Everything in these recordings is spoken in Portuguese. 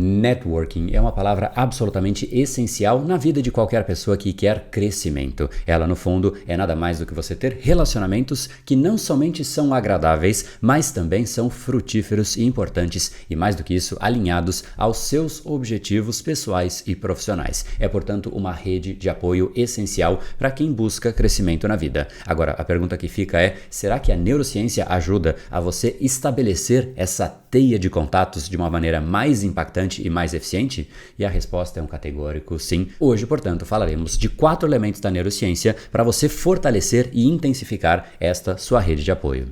Networking é uma palavra absolutamente essencial na vida de qualquer pessoa que quer crescimento. Ela, no fundo, é nada mais do que você ter relacionamentos que não somente são agradáveis, mas também são frutíferos e importantes e, mais do que isso, alinhados aos seus objetivos pessoais e profissionais. É, portanto, uma rede de apoio essencial para quem busca crescimento na vida. Agora, a pergunta que fica é: será que a neurociência ajuda a você estabelecer essa teia de contatos de uma maneira mais impactante e mais eficiente? E a resposta é um categórico sim. Hoje, portanto, falaremos de 4 elementos da neurociência para você fortalecer e intensificar esta sua rede de apoio.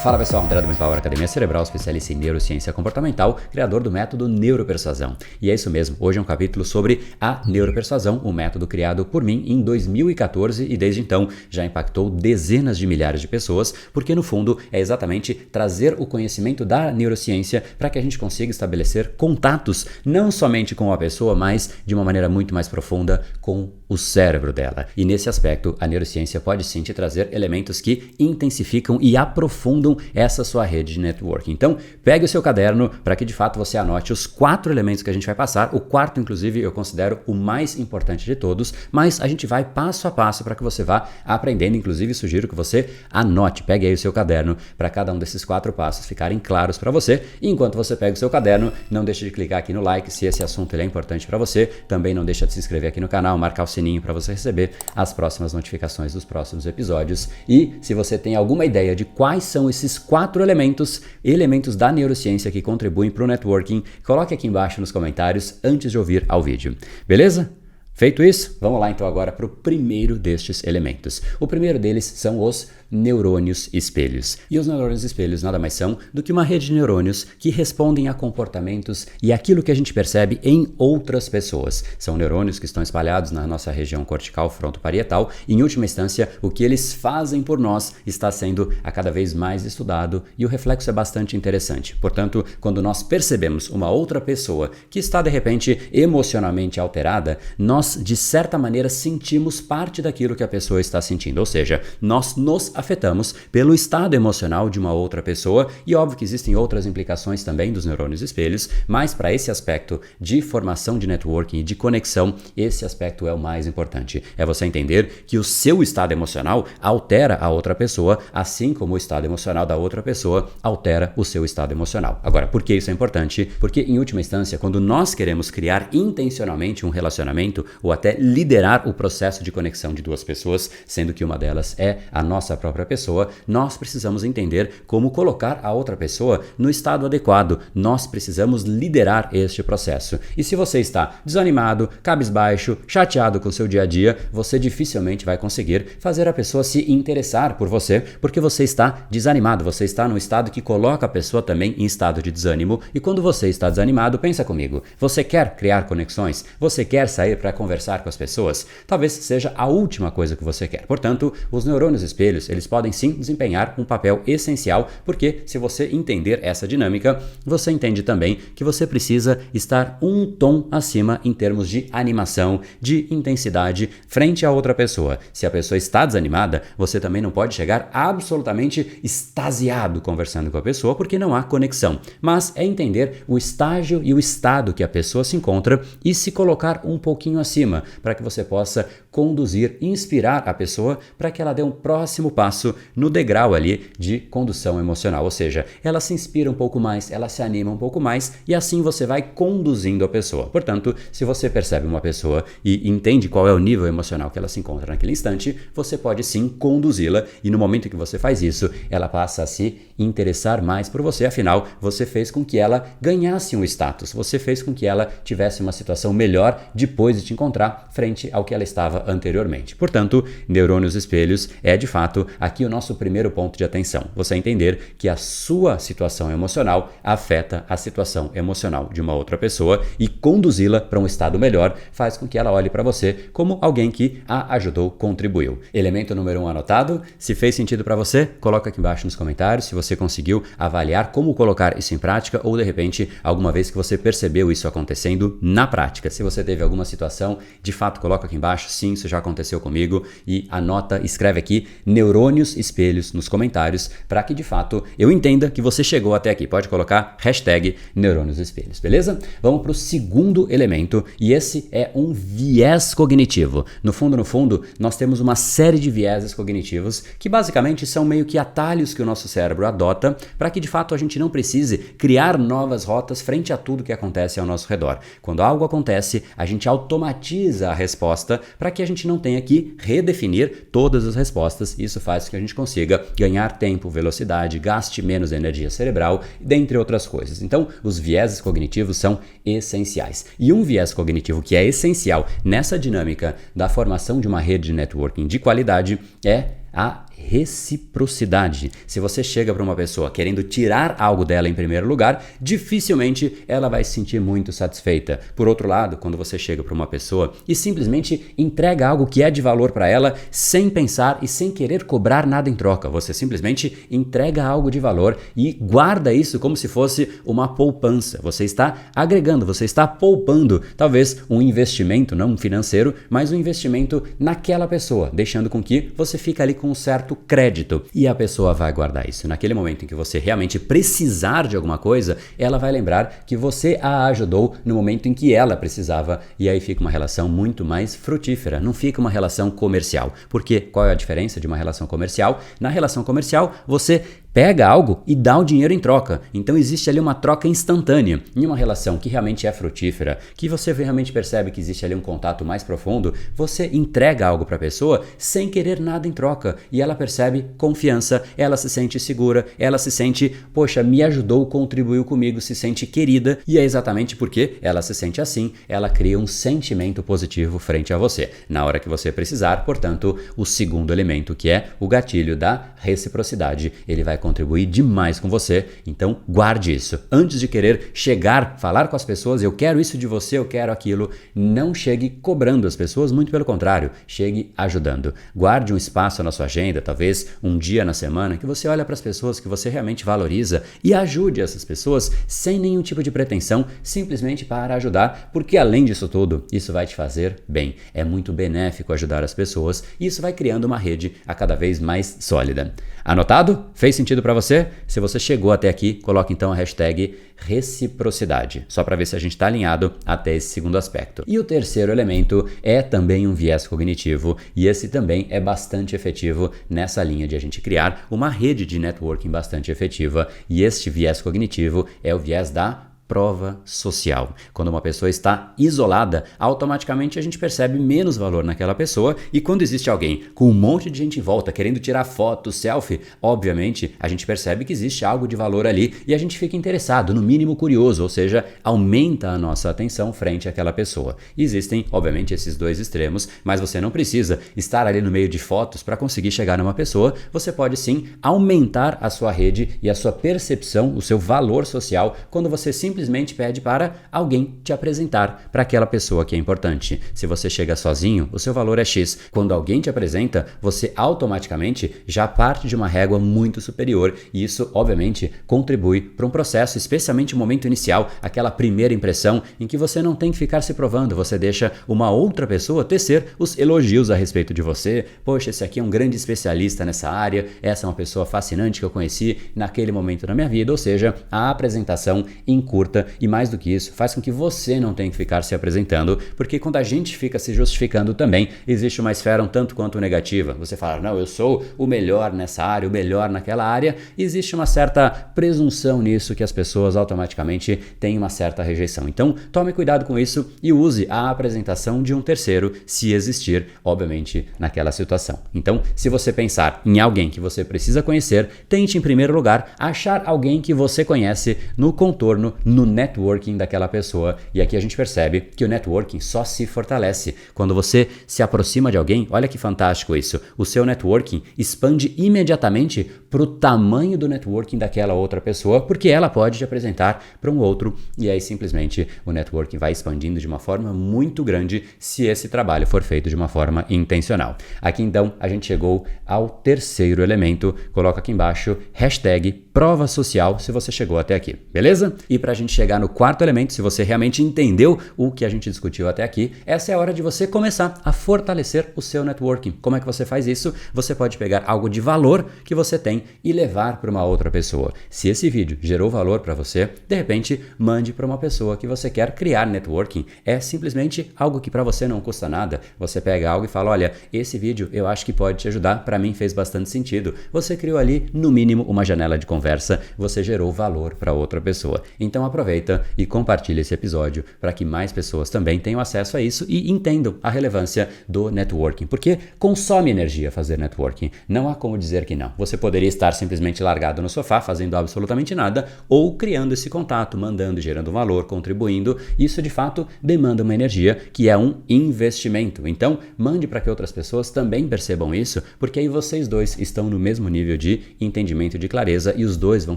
Fala pessoal, André do Empower Academia Cerebral, especialista em neurociência comportamental, criador do método Neuropersuasão. E é isso mesmo, hoje é um capítulo sobre a neuropersuasão, um método criado por mim em 2014 e desde então já impactou dezenas de milhares de pessoas, porque no fundo é exatamente trazer o conhecimento da neurociência para que a gente consiga estabelecer contatos não somente com a pessoa, mas de uma maneira muito mais profunda com o cérebro dela. E nesse aspecto, a neurociência pode sim te trazer elementos que intensificam e aprofundam essa sua rede de networking. Então, pegue o seu caderno para que de fato você anote os 4 elementos que a gente vai passar. O quarto, inclusive, eu considero o mais importante de todos, mas a gente vai passo a passo para que você vá aprendendo. Inclusive, sugiro que você anote, pegue aí o seu caderno para cada um desses 4 passos ficarem claros para você. E enquanto você pega o seu caderno, não deixe de clicar aqui no like se esse assunto ele é importante para você. Também não deixe de se inscrever aqui no canal, marcar o sininho para você receber as próximas notificações dos próximos episódios. E se você tem alguma ideia de quais são esses 4 elementos da neurociência que contribuem para o networking, coloque aqui embaixo nos comentários antes de ouvir ao vídeo. Beleza? Feito isso, vamos lá então agora para o primeiro destes elementos. O primeiro deles são os neurônios espelhos. E os neurônios espelhos nada mais são do que uma rede de neurônios que respondem a comportamentos e aquilo que a gente percebe em outras pessoas. São neurônios que estão espalhados na nossa região cortical frontoparietal e, em última instância, o que eles fazem por nós está sendo a cada vez mais estudado e o reflexo é bastante interessante. Portanto, quando nós percebemos uma outra pessoa que está de repente emocionalmente alterada, nós de certa maneira sentimos parte daquilo que a pessoa está sentindo, ou seja, nós nos afetamos pelo estado emocional de uma outra pessoa e óbvio que existem outras implicações também dos neurônios espelhos, mas para esse aspecto de formação de networking e de conexão, esse aspecto é o mais importante. É você entender que o seu estado emocional altera a outra pessoa, assim como o estado emocional da outra pessoa altera o seu estado emocional. Agora, por que isso é importante? Porque em última instância, quando nós queremos criar intencionalmente um relacionamento ou até liderar o processo de conexão de 2 pessoas, sendo que uma delas é a nossa própria pessoa, nós precisamos entender como colocar a outra pessoa no estado adequado. Nós precisamos liderar este processo. E se você está desanimado, cabisbaixo, chateado com o seu dia a dia, você dificilmente vai conseguir fazer a pessoa se interessar por você, porque você está desanimado, você está num estado que coloca a pessoa também em estado de desânimo. E quando você está desanimado, pensa comigo, você quer criar conexões? Você quer sair para conversar com as pessoas? Talvez seja a última coisa que você quer. Portanto, os neurônios espelhos, eles podem sim desempenhar um papel essencial, porque se você entender essa dinâmica, você entende também que você precisa estar um tom acima em termos de animação, de intensidade frente a outra pessoa. Se a pessoa está desanimada, você também não pode chegar absolutamente extasiado conversando com a pessoa, porque não há conexão. Mas é entender o estágio e o estado que a pessoa se encontra e se colocar um pouquinho acima, para que você possa conduzir, inspirar a pessoa para que ela dê um próximo passo no degrau ali de condução emocional, ou seja, ela se inspira um pouco mais, ela se anima um pouco mais e assim você vai conduzindo a pessoa. Portanto, se você percebe uma pessoa e entende qual é o nível emocional que ela se encontra naquele instante, você pode sim conduzi-la e no momento que você faz isso, ela passa a se interessar mais por você, afinal, você fez com que ela ganhasse um status, você fez com que ela tivesse uma situação melhor depois de te encontrar frente ao que ela estava anteriormente. Portanto, neurônios espelhos é de fato aqui o nosso primeiro ponto de atenção. Você entender que a sua situação emocional afeta a situação emocional de uma outra pessoa e conduzi-la para um estado melhor faz com que ela olhe para você como alguém que a ajudou, contribuiu. Elemento número 1 anotado. Se fez sentido para você, coloca aqui embaixo nos comentários se você conseguiu avaliar como colocar isso em prática ou de repente alguma vez que você percebeu isso acontecendo na prática. Se você teve alguma situação, de fato coloca aqui embaixo, sim, isso já aconteceu comigo e anota, escreve aqui neurônio neurônios espelhos nos comentários para que de fato eu entenda que você chegou até aqui. Pode colocar hashtag neurônios espelhos, beleza? Vamos para o segundo elemento e esse é um viés cognitivo. No fundo, nós temos uma série de vieses cognitivos que basicamente são meio que atalhos que o nosso cérebro adota para que de fato a gente não precise criar novas rotas frente a tudo que acontece ao nosso redor. Quando algo acontece, a gente automatiza a resposta para que a gente não tenha que redefinir todas as respostas. Isso faz com que a gente consiga ganhar tempo, velocidade, gaste menos energia cerebral, dentre outras coisas. Então, os vieses cognitivos são essenciais. E um viés cognitivo que é essencial nessa dinâmica da formação de uma rede de networking de qualidade é a reciprocidade. Se você chega para uma pessoa querendo tirar algo dela em primeiro lugar, dificilmente ela vai se sentir muito satisfeita. Por outro lado, quando você chega para uma pessoa e simplesmente entrega algo que é de valor para ela, sem pensar e sem querer cobrar nada em troca, você simplesmente entrega algo de valor e guarda isso como se fosse uma poupança. Você está agregando, você está poupando, talvez um investimento, não financeiro, mas um investimento naquela pessoa, deixando com que você fique ali com um certo crédito e a pessoa vai guardar isso. Naquele momento em que você realmente precisar de alguma coisa, ela vai lembrar que você a ajudou no momento em que ela precisava e aí fica uma relação muito mais frutífera, não fica uma relação comercial. Porque qual é a diferença de uma relação comercial? Na relação comercial, você pega algo e dá o dinheiro em troca. Então existe ali uma troca instantânea. Em uma relação que realmente é frutífera, que você realmente percebe que existe ali um contato mais profundo, você entrega algo para a pessoa sem querer nada em troca e ela percebe confiança, ela se sente segura, ela se sente, poxa, me ajudou, contribuiu comigo, se sente querida e é exatamente porque ela se sente assim, ela cria um sentimento positivo frente a você. Na hora que você precisar, portanto, o segundo elemento que é o gatilho da reciprocidade, ele vai contribuir demais com você, então guarde isso. Antes de querer chegar, falar com as pessoas, eu quero isso de você, eu quero aquilo, não chegue cobrando as pessoas, muito pelo contrário, chegue ajudando. Guarde um espaço na sua agenda, talvez um dia na semana, que você olha para as pessoas que você realmente valoriza e ajude essas pessoas sem nenhum tipo de pretensão, simplesmente para ajudar, porque além disso tudo, isso vai te fazer bem. É muito benéfico ajudar as pessoas e isso vai criando uma rede a cada vez mais sólida. Anotado? Fez sentido para você? Se você chegou até aqui, coloque então a hashtag reciprocidade, só para ver se a gente está alinhado até esse segundo aspecto. E o terceiro elemento é também um viés cognitivo e esse também é bastante efetivo nessa linha de a gente criar uma rede de networking bastante efetiva e este viés cognitivo é o viés da prova social. Quando uma pessoa está isolada, automaticamente a gente percebe menos valor naquela pessoa e quando existe alguém com um monte de gente em volta querendo tirar foto, selfie, obviamente a gente percebe que existe algo de valor ali e a gente fica interessado, no mínimo curioso, ou seja, aumenta a nossa atenção frente àquela pessoa. E existem, obviamente, esses dois extremos, mas você não precisa estar ali no meio de fotos para conseguir chegar numa pessoa, você pode sim aumentar a sua rede e a sua percepção, o seu valor social, quando você simplesmente pede para alguém te apresentar para aquela pessoa que é importante. Se você chega sozinho, o seu valor é X. Quando alguém te apresenta, você automaticamente já parte de uma régua muito superior e isso, obviamente, contribui para um processo, especialmente no momento inicial, aquela primeira impressão em que você não tem que ficar se provando, você deixa uma outra pessoa tecer os elogios a respeito de você. Poxa, esse aqui é um grande especialista nessa área, essa é uma pessoa fascinante que eu conheci naquele momento da minha vida, ou seja, a apresentação encurta e mais do que isso, faz com que você não tenha que ficar se apresentando, porque quando a gente fica se justificando também, existe uma esfera um tanto quanto negativa. Você fala, não, eu sou o melhor nessa área, o melhor naquela área, e existe uma certa presunção nisso que as pessoas automaticamente têm uma certa rejeição. Então, tome cuidado com isso e use a apresentação de um terceiro, se existir, obviamente, naquela situação. Então, se você pensar em alguém que você precisa conhecer, tente em primeiro lugar achar alguém que você conhece no contorno, no networking daquela pessoa. E aqui a gente percebe que o networking só se fortalece. Quando você se aproxima de alguém, olha que fantástico isso, o seu networking expande imediatamente para o tamanho do networking daquela outra pessoa, porque ela pode te apresentar para um outro e aí simplesmente o networking vai expandindo de uma forma muito grande se esse trabalho for feito de uma forma intencional. Aqui então a gente chegou ao terceiro elemento, coloca aqui embaixo hashtag prova social se você chegou até aqui, beleza? E para gente chegar no quarto elemento, se você realmente entendeu o que a gente discutiu até aqui, essa é a hora de você começar a fortalecer o seu networking. Como é que você faz isso? Você pode pegar algo de valor que você tem e levar para uma outra pessoa. Se esse vídeo gerou valor para você, de repente, mande para uma pessoa que você quer criar networking. É simplesmente algo que para você não custa nada. Você pega algo e fala, olha, esse vídeo eu acho que pode te ajudar, para mim fez bastante sentido. Você criou ali, no mínimo, uma janela de conversa, você gerou valor para outra pessoa. Então aproveita e compartilha esse episódio para que mais pessoas também tenham acesso a isso e entendam a relevância do networking, porque consome energia fazer networking. Não há como dizer que não. Você poderia estar simplesmente largado no sofá, fazendo absolutamente nada, ou criando esse contato, mandando, gerando valor, contribuindo. Isso, de fato, demanda uma energia que é um investimento. Então, mande para que outras pessoas também percebam isso, porque aí vocês dois estão no mesmo nível de entendimento e de clareza e os dois vão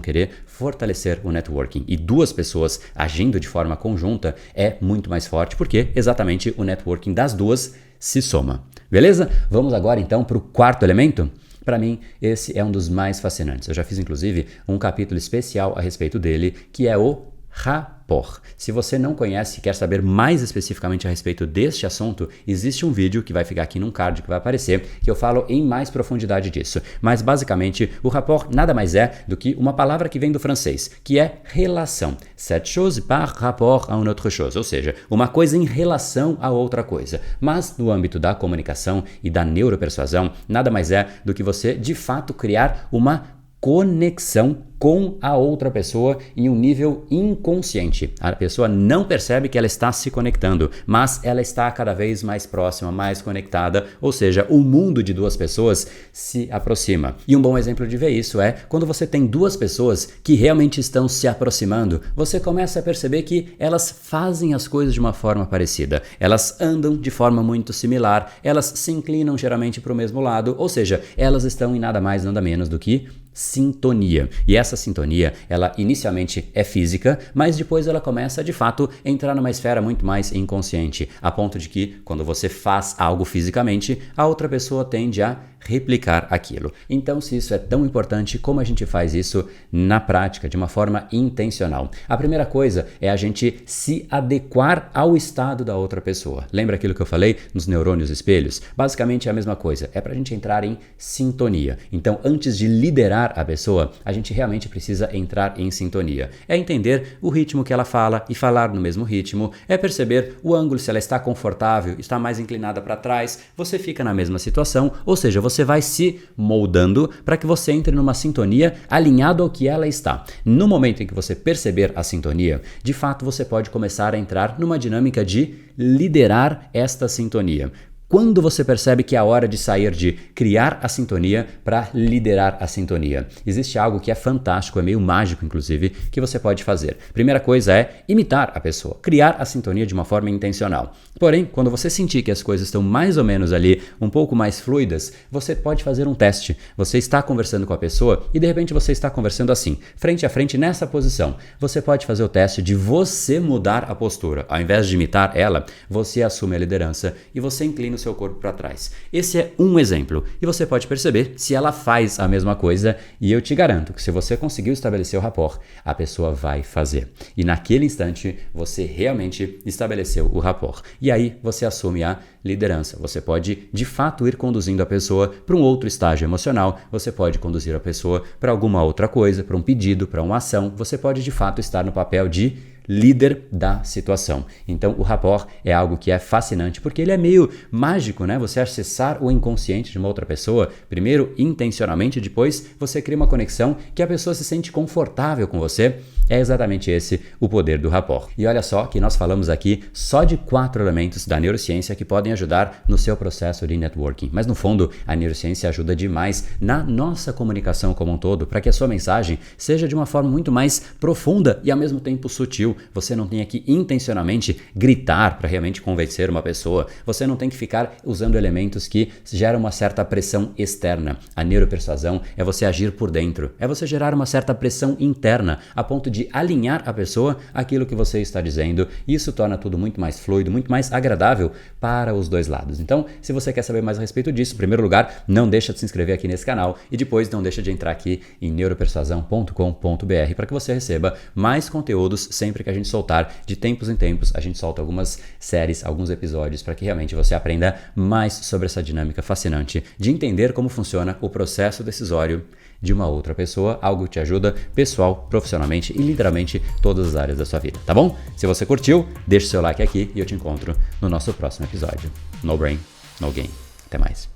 querer fortalecer o networking. E duas pessoas agindo de forma conjunta é muito mais forte, porque exatamente o networking das duas se soma. Beleza? Vamos agora então para o quarto elemento? Para mim, esse é um dos mais fascinantes. Eu já fiz inclusive um capítulo especial a respeito dele, que é o rapport. Se você não conhece e quer saber mais especificamente a respeito deste assunto, existe um vídeo que vai ficar aqui num card que vai aparecer, que eu falo em mais profundidade disso. Mas basicamente, o rapport nada mais é do que uma palavra que vem do francês, que é relação. Cette chose par rapport à une autre chose, ou seja, uma coisa em relação a outra coisa. Mas no âmbito da comunicação e da neuropersuasão, nada mais é do que você de fato criar uma conexão com a outra pessoa em um nível inconsciente. A pessoa não percebe que ela está se conectando, mas ela está cada vez mais próxima, mais conectada, ou seja, o mundo de duas pessoas se aproxima. E um bom exemplo de ver isso é quando você tem duas pessoas que realmente estão se aproximando, você começa a perceber que elas fazem as coisas de uma forma parecida, elas andam de forma muito similar, elas se inclinam geralmente para o mesmo lado, ou seja, elas estão em nada mais, nada menos do que sintonia. E essa sintonia, ela inicialmente é física, mas depois ela começa de fato a entrar numa esfera muito mais inconsciente, a ponto de que quando você faz algo fisicamente, a outra pessoa tende a replicar aquilo. Então, se isso é tão importante, como a gente faz isso na prática, de uma forma intencional? A primeira coisa é a gente se adequar ao estado da outra pessoa. Lembra aquilo que eu falei nos neurônios espelhos? Basicamente é a mesma coisa, é para a gente entrar em sintonia. Então, antes de liderar a pessoa, a gente realmente precisa entrar em sintonia. É entender o ritmo que ela fala e falar no mesmo ritmo, é perceber o ângulo, se ela está confortável, está mais inclinada para trás, você fica na mesma situação, ou seja, você vai se moldando para que você entre numa sintonia alinhado ao que ela está. No momento em que você perceber a sintonia, de fato você pode começar a entrar numa dinâmica de liderar esta sintonia. Quando você percebe que é a hora de sair de criar a sintonia para liderar a sintonia? Existe algo que é fantástico, é meio mágico inclusive, que você pode fazer. Primeira coisa é imitar a pessoa, criar a sintonia de uma forma intencional. Porém, quando você sentir que as coisas estão mais ou menos ali, um pouco mais fluidas, você pode fazer um teste. Você está conversando com a pessoa e de repente você está conversando assim, frente a frente nessa posição. Você pode fazer o teste de você mudar a postura. Ao invés de imitar ela, você assume a liderança e você inclina o seu corpo para trás. Esse é um exemplo e você pode perceber se ela faz a mesma coisa e eu te garanto que se você conseguiu estabelecer o rapport, a pessoa vai fazer. E naquele instante você realmente estabeleceu o rapport. E aí você assume a liderança. Você pode de fato ir conduzindo a pessoa para um outro estágio emocional, você pode conduzir a pessoa para alguma outra coisa, para um pedido, para uma ação, você pode de fato estar no papel de líder da situação. Então o rapport é algo que é fascinante porque ele é meio mágico, né? Você acessar o inconsciente de uma outra pessoa, primeiro intencionalmente, depois você cria uma conexão que a pessoa se sente confortável com você. É exatamente esse o poder do rapport. E olha só que nós falamos aqui só de 4 elementos da neurociência que podem ajudar no seu processo de networking. Mas no fundo, a neurociência ajuda demais na nossa comunicação como um todo, para que a sua mensagem seja de uma forma muito mais profunda e ao mesmo tempo sutil. sutil, você não tenha que intencionalmente gritar para realmente convencer uma pessoa, você não tem que ficar usando elementos que geram uma certa pressão externa. A neuropersuasão é você agir por dentro, é você gerar uma certa pressão interna, a ponto de alinhar a pessoa àquilo que você está dizendo. Isso torna tudo muito mais fluido, muito mais agradável para os dois lados. Então, se você quer saber mais a respeito disso, em primeiro lugar, não deixa de se inscrever aqui nesse canal e depois não deixa de entrar aqui em neuropersuasão.com.br para que você receba mais conteúdos sempre que a gente soltar. De tempos em tempos, a gente solta algumas séries, alguns episódios para que realmente você aprenda mais sobre essa dinâmica fascinante de entender como funciona o processo decisório de uma outra pessoa, algo que te ajuda pessoal, profissionalmente e literalmente todas as áreas da sua vida, tá bom? Se você curtiu, deixa o seu like aqui e eu te encontro no nosso próximo episódio. No brain, no game. Até mais.